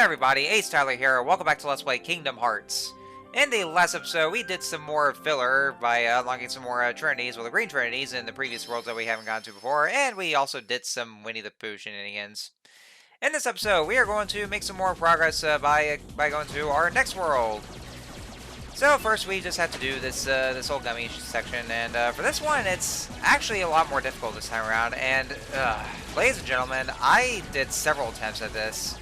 Hey everybody, AcedTyler here. Welcome back to Let's Play Kingdom Hearts. In the last episode, we did some more filler by unlocking some more Trinities, well, the Green Trinities in the previous worlds that we haven't gone to before, and we also did some Winnie the Pooh shenanigans. In this episode, we are going to make some more progress by going to our next world. So first, we just have to do this this old gummy section, and for this one, it's actually a lot more difficult this time around. And ladies and gentlemen, I did several attempts at this.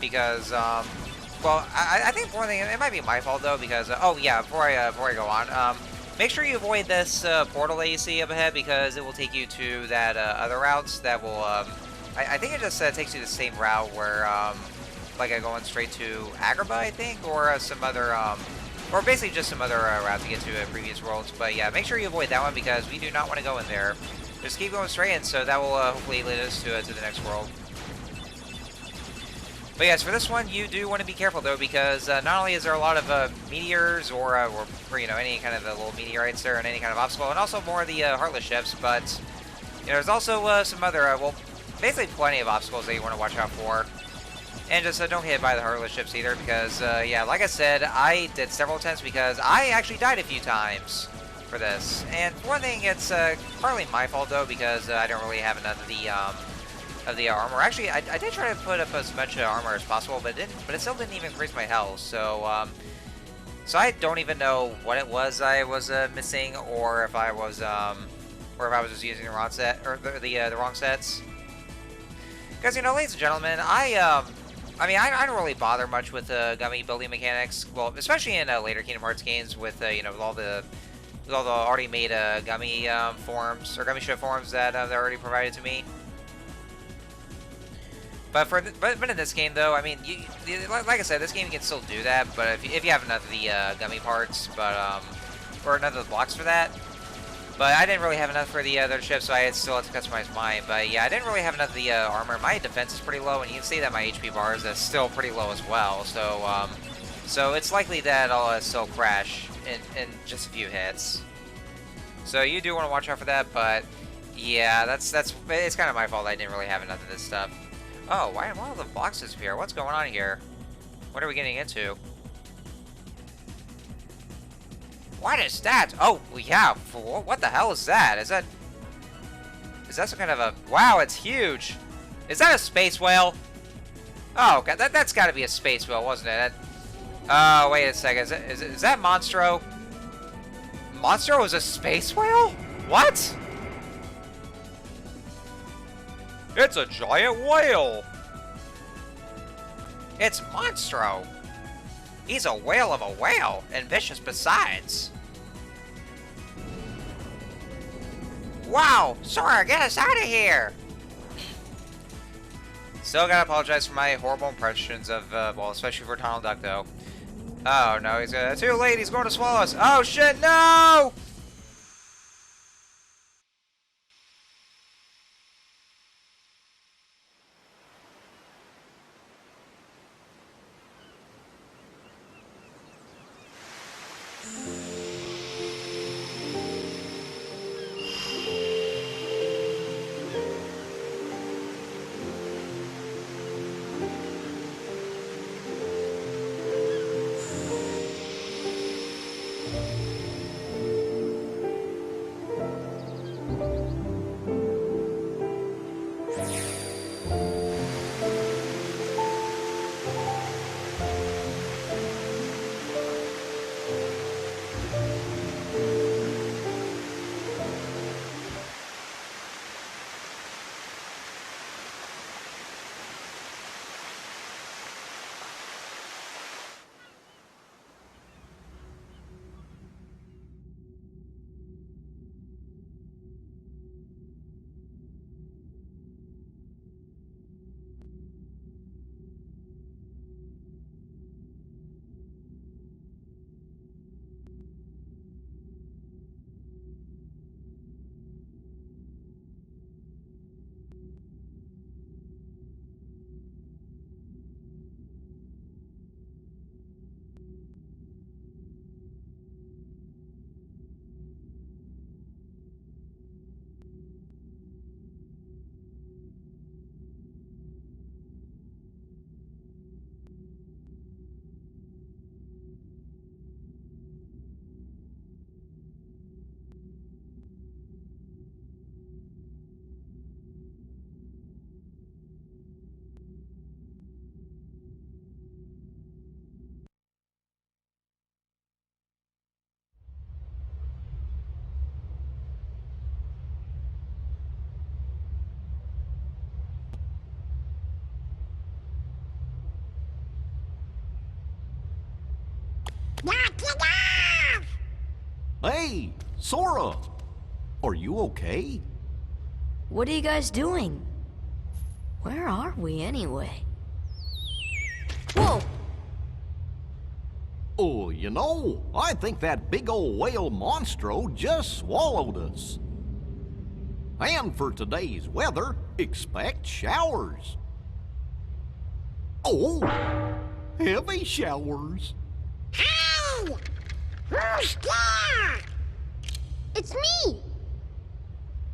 Because, well, I think one thing, it might be my fault though, because, oh yeah, before I go on, make sure you avoid this portal that you see up ahead, because it will take you to that other routes that will, I think it just takes you the same route where, like going straight to Agrabah, I think, or some other, or basically just some other route to get to previous worlds. But yeah, make sure you avoid that one, because we do not want to go in there. Just keep going straight, and so that will hopefully lead us to the next world. But yes, for this one, you do want to be careful though, because not only is there a lot of meteors or you know, any kind of little meteorites there and any kind of obstacle, and also more of the Heartless ships, but you know, there's also some other, well, basically plenty of obstacles that you want to watch out for. And just don't get hit by the Heartless ships either, because yeah, like I said, I did several attempts because I actually died a few times for this. And for one thing, it's partly my fault though, because I don't really have enough of the armor. Actually, I did try to put up as much armor as possible, but it still didn't even increase my health. So, so I don't even know what it was I was missing, or if I was just using the wrong set or the wrong sets. Because you know, ladies and gentlemen, I mean, I don't really bother much with gummy building mechanics. Well, especially in later Kingdom Hearts games with you know, with all the already made gummy forms or gummy ship forms that they're already provided to me. But in this game though, I mean, like I said, this game you can still do that. But if you have enough of the gummy parts, but or enough of the blocks for that. But I didn't really have enough for the other ships, so I still had to customize mine. But yeah, I didn't really have enough of the armor. My defense is pretty low, and you can see that my HP bar is still pretty low as well. So so it's likely that I'll still crash in just a few hits. So you do want to watch out for that. But yeah, it's kind of my fault. I didn't really have enough of this stuff. Oh, why all the blocks disappear? What's going on here? What are we getting into? What is that? Oh, yeah. What the hell is that? Is that some kind of a... Wow, it's huge. Is that a space whale? Oh, God, that's got to be a space whale, wasn't it? Oh, wait a second. Is that Monstro? Monstro is a space whale? What? It's a giant whale! It's Monstro! He's a whale of a whale, and vicious besides. Wow! Sora, get us out of here! Still gotta apologize for my horrible impressions of, well, especially for Donald Duck, though. Oh, no, he's too late, he's going to swallow us! Oh, shit, no! Knock it off! Hey, Sora! Are you okay? What are you guys doing? Where are we anyway? Whoa! Oh, you know, I think that big old whale monstro just swallowed us. And for today's weather, expect showers. Oh, heavy showers. Hey! Who's there? It's me!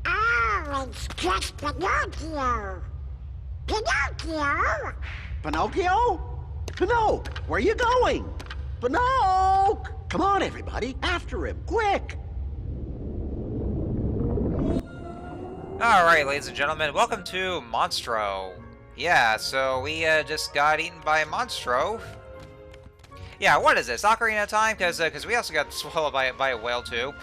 Oh, it's just Pinocchio. Pinocchio? Pinocchio? Pinocchio, where you going? Pinocchio! Come on, everybody, after him, quick! Alright, ladies and gentlemen, welcome to Monstro. Yeah, so we just got eaten by a Monstro. Yeah, what is this? Ocarina time? Because we also got swallowed by a whale too.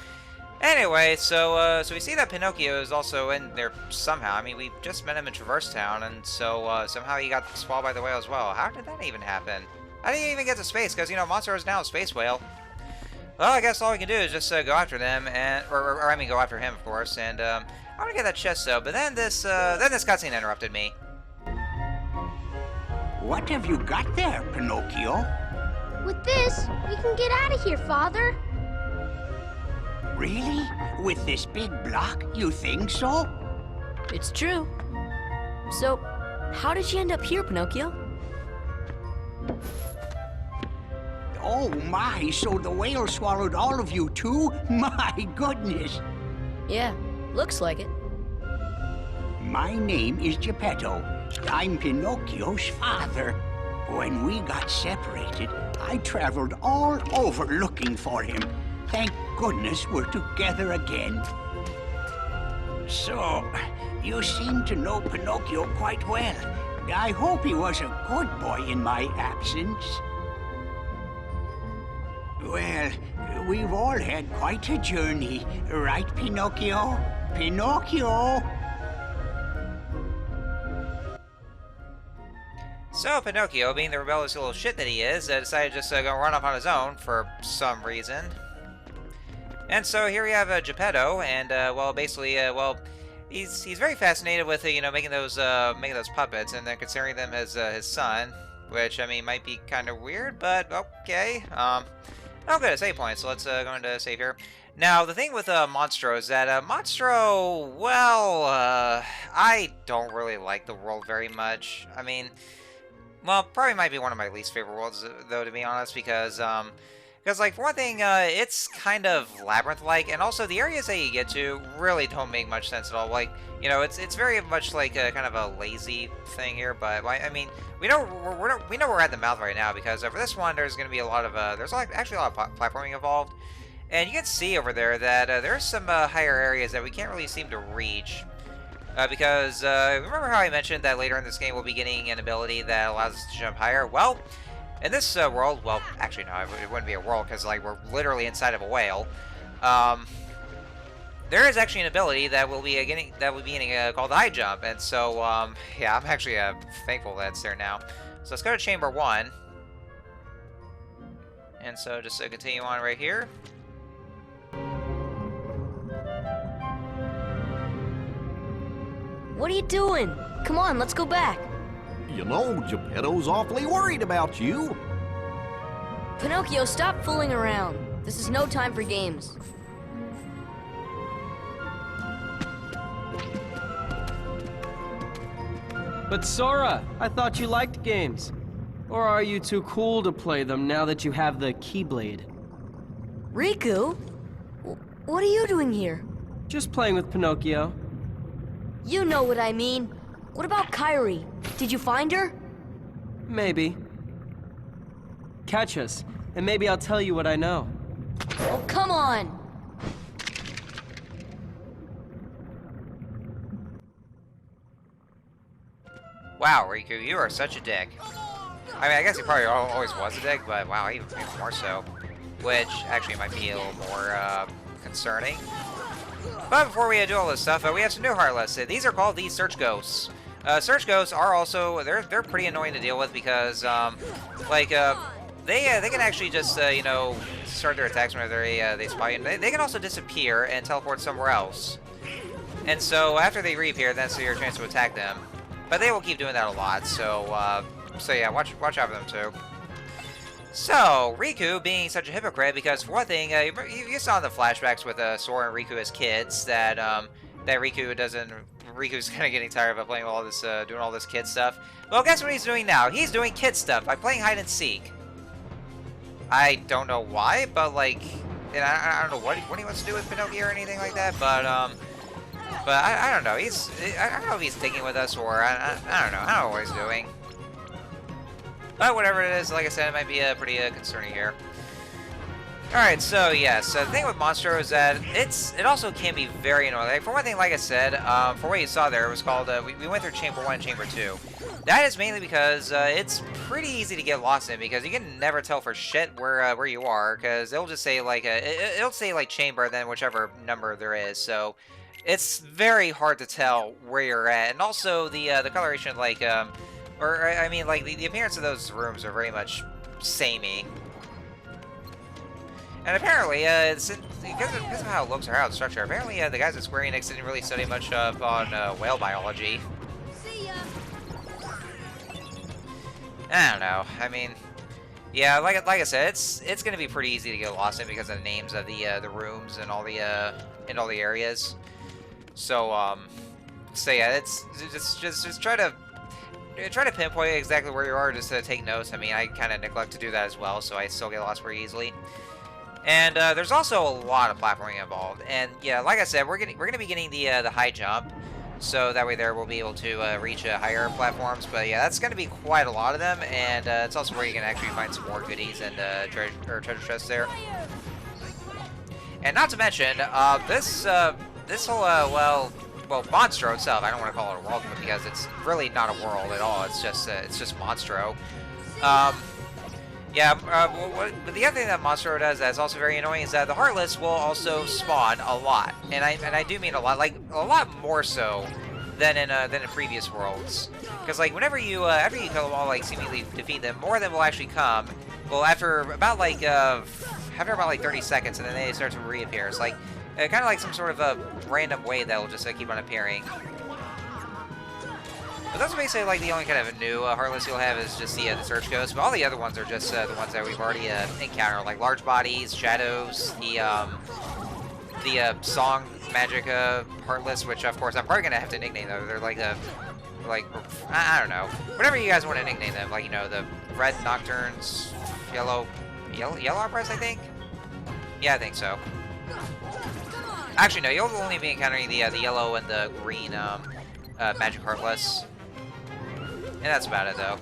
Anyway, so we see that Pinocchio is also in there somehow. I mean, we just met him in Traverse Town, and so somehow he got swallowed by the whale as well. How did that even happen? I didn't even get to space, because, you know, Monstro is now a space whale. Well, I guess all we can do is just go after them, and or I mean, go after him, of course. And I want to get that chest though, but then this cutscene interrupted me. What have you got there, Pinocchio? With this, we can get out of here, Father. Really? With this big block, you think so? It's true. So, how did you end up here, Pinocchio? Oh my, so the whale swallowed all of you too? My goodness! Yeah, looks like it. My name is Geppetto. I'm Pinocchio's father. When we got separated, I traveled all over looking for him. Thank goodness we're together again. So, you seem to know Pinocchio quite well. I hope he was a good boy in my absence. Well, we've all had quite a journey, right, Pinocchio? Pinocchio! So Pinocchio, being the rebellious little shit that he is, decided to just go run off on his own for some reason. And so here we have Geppetto, and well, basically, well, he's very fascinated with you know, making those puppets, and then considering them as his son, which I mean might be kind of weird, but okay. Oh, good, a save point. So let's go into save here. Now the thing with Monstro is that Monstro, well, I don't really like the world very much. I mean, well, probably might be one of my least favorite worlds, though, to be honest, because like, for one thing, it's kind of labyrinth-like, and also the areas that you get to really don't make much sense at all. Like, you know, it's very much like a kind of a lazy thing here, but I mean, we know we're at the mouth right now, because for this one, there's going to be a lot of actually a lot of platforming involved, and you can see over there that there's some higher areas that we can't really seem to reach. Because remember how I mentioned that later in this game we'll be getting an ability that allows us to jump higher? Well, in this world, well, actually no, it wouldn't be a world because like we're literally inside of a whale. There is actually an ability that we'll be getting called the high jump, and so yeah, I'm actually thankful that it's there now. So let's go to chamber 1, and so just continue on right here. What are you doing? Come on, let's go back. You know, Geppetto's awfully worried about you. Pinocchio, stop fooling around. This is no time for games. But Sora, I thought you liked games. Or are you too cool to play them now that you have the Keyblade? Riku? What are you doing here? Just playing with Pinocchio. You know what I mean. What about Kairi? Did you find her? Maybe. Catch us, and maybe I'll tell you what I know. Oh, come on! Wow, Riku, you are such a dick. I mean, I guess he probably always was a dick, but wow, even more so. Which actually might be a little more concerning. But before we do all this stuff, we have some new Heartless. These are called the Search Ghosts. Search Ghosts are also, they're pretty annoying to deal with because, like, they can actually just you know, start their attacks whenever they spy you. They can also disappear and teleport somewhere else. And so after they reappear, that's your chance to attack them. But they will keep doing that a lot. So so yeah, watch out for them too. So Riku being such a hypocrite because for one thing, you saw in the flashbacks with Sora and Riku as kids that that Riku's kind of getting tired of playing all this, doing all this kid stuff. Well, guess what he's doing now? He's doing kid stuff by playing hide and seek. I don't know why, but like, and I don't know what he wants to do with Pinocchio or anything like that. But I don't know. I don't know if he's sticking with us or I don't know. I don't know what he's doing. But whatever it is, like I said, it might be pretty concerning here. Alright, so yes, the thing with Monstro is that it also can be very annoying. Like, for one thing, like I said, for what you saw there, it was called, we went through Chamber 1 and Chamber 2. That is mainly because it's pretty easy to get lost in, because you can never tell for shit where you are, because it'll just say, like, it'll say, like, Chamber, then whichever number there is, so it's very hard to tell where you're at. And also, the coloration, like, or, I mean, like, the appearance of those rooms are very much samey. And apparently, because of how it looks or how it's structured, apparently the guys at Square Enix didn't really study much up on whale biology. See ya. I don't know. I mean, yeah, like I said, it's gonna be pretty easy to get lost in because of the names of the rooms and all the areas. So yeah, it's just try to pinpoint exactly where you are, just to take notes. I mean, I kind of neglect to do that as well, so I still get lost very easily. And there's also a lot of platforming involved. And yeah, like I said, we're gonna be getting the high jump, so that way there we'll be able to reach higher platforms. But yeah, that's gonna be quite a lot of them, and it's also where you can actually find some more goodies and treasure chests there. And not to mention, this whole well, Monstro itself, I don't want to call it a world, because it's really not a world at all. It's just Monstro. Yeah, but the other thing that Monstro does that's also very annoying is that the Heartless will also spawn a lot, and I do mean a lot, like a lot more so than in previous worlds. Because like whenever you after you kill them all, like seemingly defeat them, more of them will actually come. Well, after about like 30 seconds, and then they start to reappear. It's like kind of like some sort of a random wave that will just keep on appearing. But that's basically like the only kind of new Heartless you'll have is just the Search Ghost. But all the other ones are just the ones that we've already encountered, like Large Bodies, Shadows, the Song Magic Heartless, which of course I'm probably gonna have to nickname them. They're like I don't know, whatever you guys want to nickname them. Like, you know, the Red Nocturnes, Yellow Armrest, I think. Yeah, I think so. Actually, no, you'll only be encountering the yellow and the green Magic Heartless. And that's about it, though.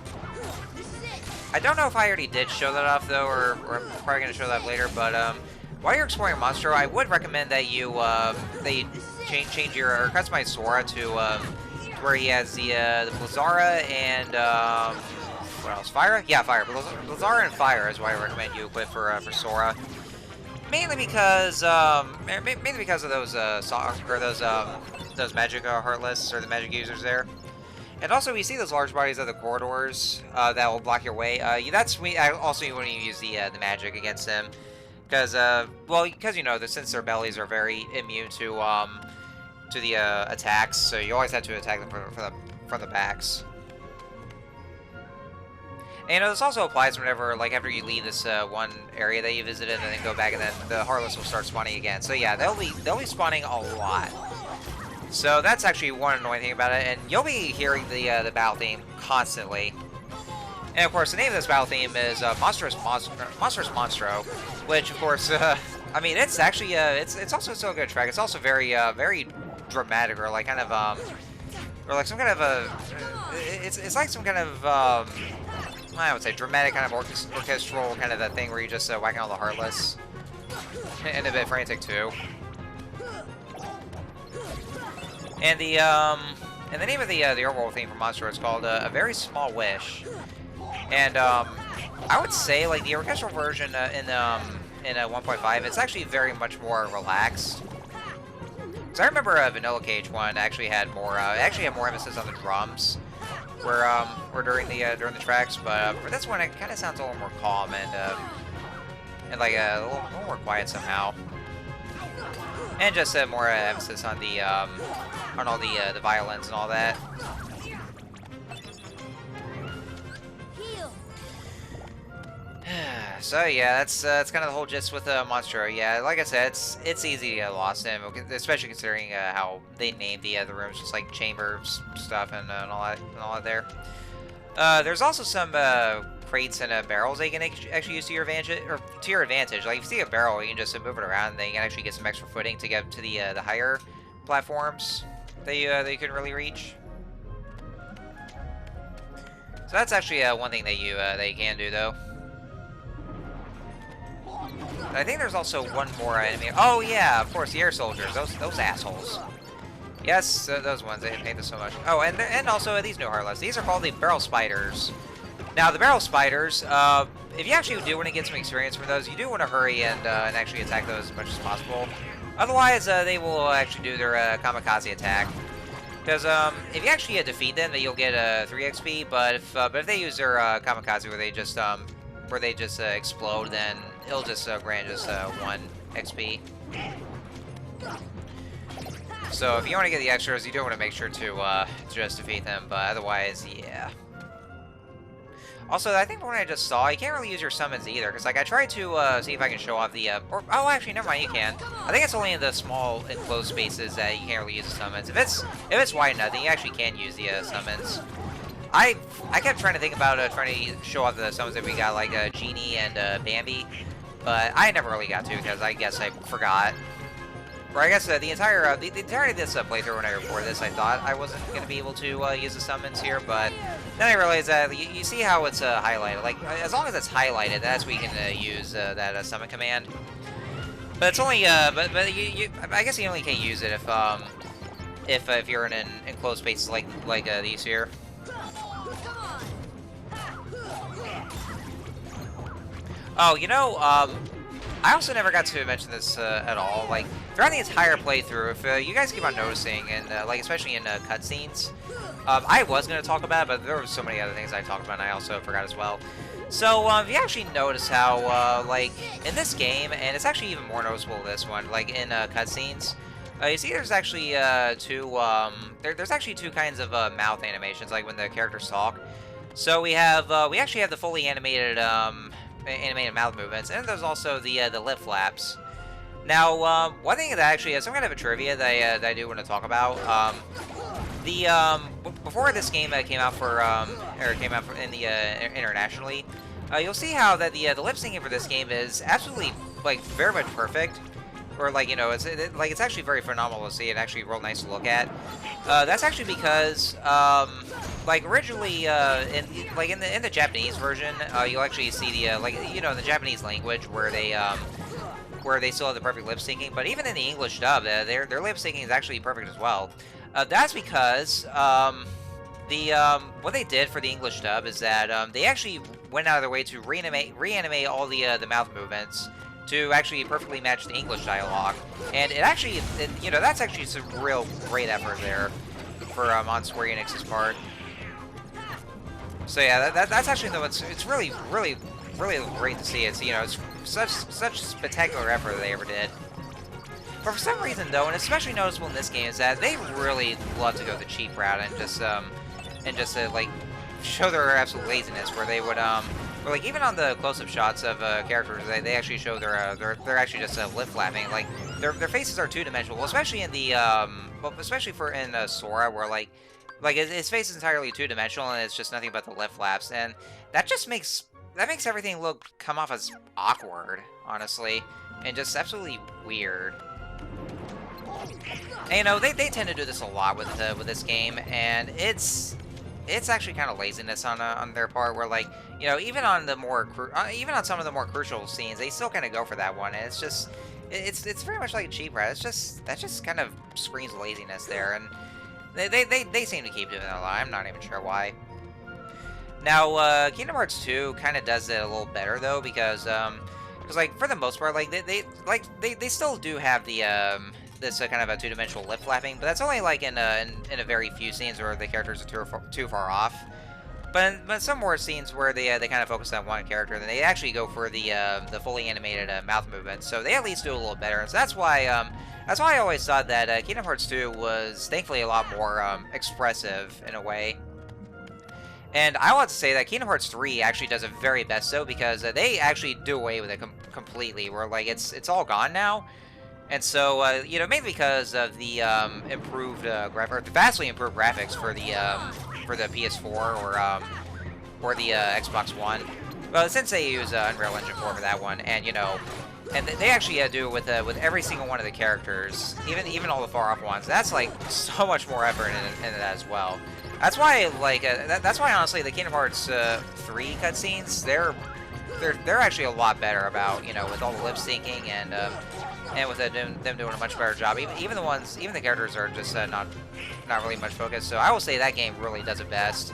I don't know if I already did show that off, though, or I'm probably going to show that later, but while you're exploring Monstro, I would recommend that you change your, or customize Sora to where he has the Blizzara and, what else, Fire? Yeah, Fire. Blizzara and Fire is what I recommend you equip for Sora. Mainly because of those songs, or those magic Heartless, or the magic users there. And also, we see those large bodies of the corridors that will block your way. That's also when you use the magic against them, because you know, since their bellies are very immune to the attacks, so you always have to attack them from the backs. And you know, this also applies whenever, like, after you leave this one area that you visited and then go back, and then the Heartless will start spawning again. So yeah, they'll be spawning a lot. So that's actually one annoying thing about it, and you'll be hearing the battle theme constantly. And of course, the name of this battle theme is Monstrous Monstro, which of course, I mean, it's actually it's also still a good track. It's also very very dramatic, or like kind of or like some kind of a it's like some kind of I would say dramatic kind of orchestral kind of a thing where you just whacking all the Heartless, and a bit frantic too. And the name of the overall theme for Monstro is called A Very Small Wish. And I would say, like, the orchestral version in 1.5, it's actually very much more relaxed. So I remember Vanilla Cage 1 actually had more emphasis on the drums. were during the tracks, but for this one it kind of sounds a little more calm and like a little more quiet somehow, and just more emphasis on the on all the violence and all that. So yeah, that's kind of the whole gist with Monstro. Yeah, like I said, it's easy to get lost in, especially considering how they named the rooms, just like chambers stuff and all that there. There's also some crates and barrels that you can actually use to your advantage. Like if you see a barrel, you can just move it around, and then you can actually get some extra footing to get to the higher platforms that you couldn't really reach. So that's actually one thing that you can do though. I think there's also one more enemy. Oh yeah, of course, the air soldiers. Those assholes. Yes, those ones. I hate this so much. Oh, and also these new Heartless. These are called the barrel spiders. Now the barrel spiders. If you actually do want to get some experience from those, you do want to hurry and actually attack those as much as possible. Otherwise, they will actually do their kamikaze attack. Because if you actually defeat them, then you'll get 3 XP. But if they use their kamikaze where they just explode, then it'll just grant just 1 XP. So if you want to get the extras, you do want to make sure to just defeat them, but otherwise, yeah. Also, I think when I just saw, you can't really use your summons either, because like I tried to see if I can show off the oh, actually, never mind, you can. I think it's only in the small enclosed spaces that you can't really use the summons. If it's wide enough, then you actually can use the summons. I kept trying to think about trying to show off the summons that we got, like Genie and Bambi, but I never really got to because I guess I forgot. Or I guess the entirety of this playthrough, when I recorded this, I thought I wasn't going to be able to use the summons here, but then I realized that you see how it's highlighted. Like, as long as it's highlighted, that's when you can use that summon command. But it's only, but I guess you only can use it if you're in an enclosed space like these here. Oh, you know, I also never got to mention this at all. Like, throughout the entire playthrough, if you guys keep on noticing, and like especially in cutscenes, I was going to talk about it, but there were so many other things I talked about, and I also forgot as well. So, if you actually notice how, like, in this game, and it's actually even more noticeable in this one, like in cutscenes, you see there's actually there's actually 2 kinds of mouth animations, like when the characters talk. So we actually have the fully animated mouth movements, and there's also the lip flaps. Now, one thing that actually has some kind of a trivia that I do want to talk about. Before this game came out internationally, you'll see how that the lip syncing for this game is absolutely like very much perfect. Or like, you know, it's actually very phenomenal to see and actually real nice to look at. That's actually because like originally in the Japanese version, you'll actually see the like, you know, the Japanese language where they still have the perfect lip syncing, but even in the English dub, their lip syncing is actually perfect as well. That's because what they did for the English dub is that they actually went out of their way to reanimate all the mouth movements to actually perfectly match the English dialogue, and you know, that's actually some real great effort there for on Square Enix's part. So yeah, that's actually though it's really great to see. It's, you know, it's such spectacular effort that they ever did. But for some reason though, and especially noticeable in this game, is that they really love to go the cheap route and just like show their absolute laziness, where they would or like even on the close-up shots of characters, they actually show they're actually just lip flapping. Like their faces are 2-dimensional, well, especially in the especially in Sora, where like his face is entirely 2-dimensional and it's just nothing but the lip flaps, and that just makes everything come off as awkward, honestly, and just absolutely weird. And, you know, they tend to do this a lot with this game, and it's actually kind of laziness on their part, where, like, you know, even on some of the more crucial scenes, they still kind of go for that one, and it's just it's very much like a cheap rat. That just kind of screams laziness there, and they seem to keep doing that a lot. I'm not even sure why. Now, Kingdom Hearts 2 kind of does it a little better though, because like for the most part, like they still do have the this kind of a two-dimensional lip flapping, but that's only like in a very few scenes where the characters are too far off. But some more scenes where they kind of focus on one character, then they actually go for the fully animated mouth movements. So they at least do a little better. So that's why I always thought that Kingdom Hearts 2 was thankfully a lot more expressive in a way. And I want to say that Kingdom Hearts 3 actually does it very best though, because they actually do away with it completely. Where like it's all gone now. And so, you know, mainly because of the improved or the vastly improved graphics for the PS4 or the Xbox One. Well, since they use Unreal Engine 4 for that one, and you know, and they actually do it with every single one of the characters, even all the far off ones. That's like so much more effort in that as well. That's why, like, that's why honestly, the Kingdom Hearts 3 cutscenes, they're actually a lot better about, you know, with all the lip syncing and with them doing a much better job. Even the characters are just not really much focused. So I will say that game really does it best.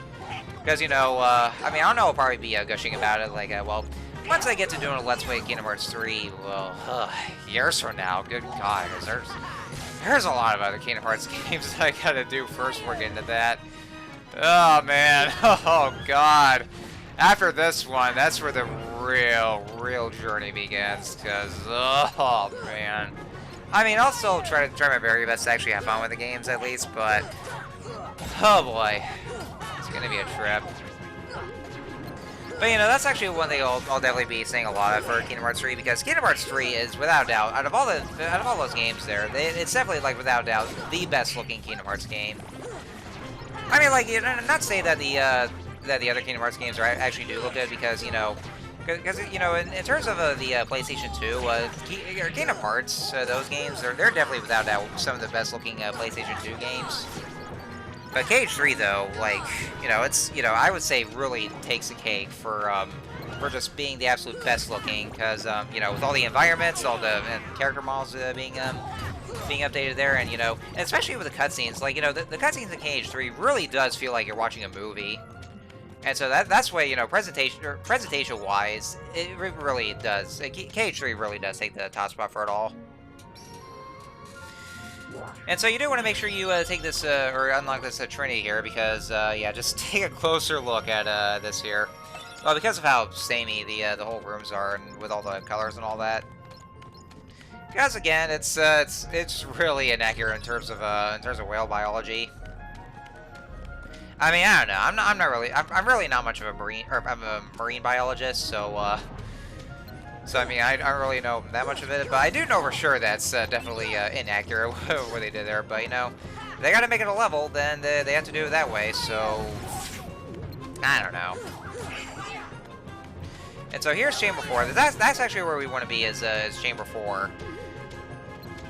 Because, you know, I mean, I don't know, I'll probably be gushing about it. Like, well, once I get to doing a Let's Play Kingdom Hearts 3, well, years from now, good God, there's a lot of other Kingdom Hearts games that I gotta do first before getting to that. Oh, man. Oh, God. After this one, that's where the real journey begins, because, oh, man. I mean, I'll still try my very best to actually have fun with the games, at least, but, oh, boy. It's gonna be a trip. But, you know, that's actually one thing I'll definitely be saying a lot of for Kingdom Hearts 3, because Kingdom Hearts 3 is, without doubt, out of all those games there, it's definitely, like, without doubt, the best-looking Kingdom Hearts game. I mean, like, you know, not to say that the other Kingdom Hearts games actually do look good, because, you know, in terms of the PlayStation 2, Kingdom Hearts, those games, they're definitely without doubt some of the best looking PlayStation 2 games. But KH3 though, like, you know, it's, you know, I would say really takes the cake for just being the absolute best looking, because you know, with all the environments, all the character models being updated there, and you know, and especially with the cutscenes, like, you know, the cutscenes in KH3 really does feel like you're watching a movie. And so that's why, you know, presentation-wise, it really does. KH3 really does take the top spot for it all. And so you do want to make sure you take this, or unlock this Trinity here, because, yeah, just take a closer look at this here. Well, because of how samey the whole rooms are, and with all the colors and all that. Because again, it's really inaccurate in terms of whale biology. I mean, I don't know. I'm really not much of a marine biologist, so so I mean, I don't really know that much of it, but I do know for sure that's definitely inaccurate what they did there. But you know, if they got to make it a level, then they have to do it that way. So I don't know. And so here's Chamber 4. That's actually where we want to be, is Chamber 4.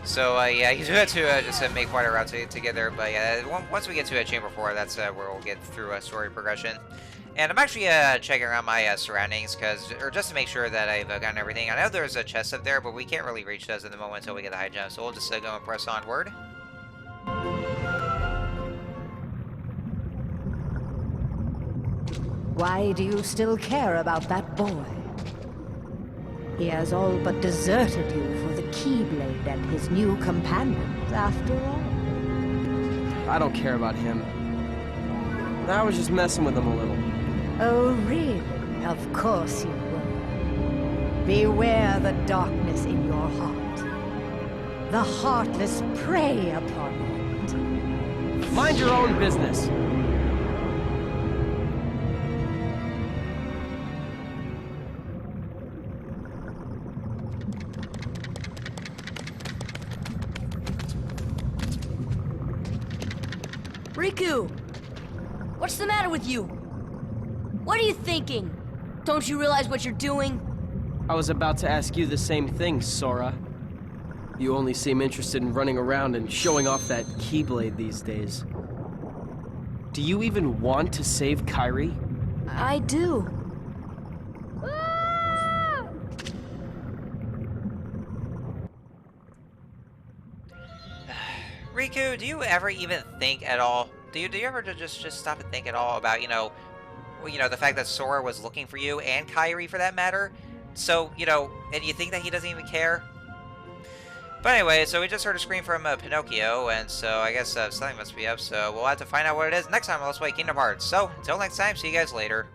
So, yeah, you do have to just make quite a route to get there, but yeah, once we get to Chamber 4, that's where we'll get through a story progression. And I'm actually checking around my surroundings, or just to make sure that I've gotten everything. I know there's a chest up there, but we can't really reach those at the moment until we get the high jump, so we'll just go and press onward. Why do you still care about that boy? He has all but deserted you for the Keyblade and his new companions, after all. I don't care about him. I was just messing with him a little. Oh, really? Of course you were. Beware the darkness in your heart. The heartless prey upon it. Mind your own business. Riku! What's the matter with you? What are you thinking? Don't you realize what you're doing? I was about to ask you the same thing, Sora. You only seem interested in running around and showing off that Keyblade these days. Do you even want to save Kairi? I do. Riku, do you ever even think at all? Do you ever just stop and think at all about, you know, the fact that Sora was looking for you, and Kairi for that matter? So, you know, and you think that he doesn't even care? But anyway, so we just heard a scream from Pinocchio, and so I guess something must be up, so we'll have to find out what it is next time on Let's Play Kingdom Hearts. So, until next time, see you guys later.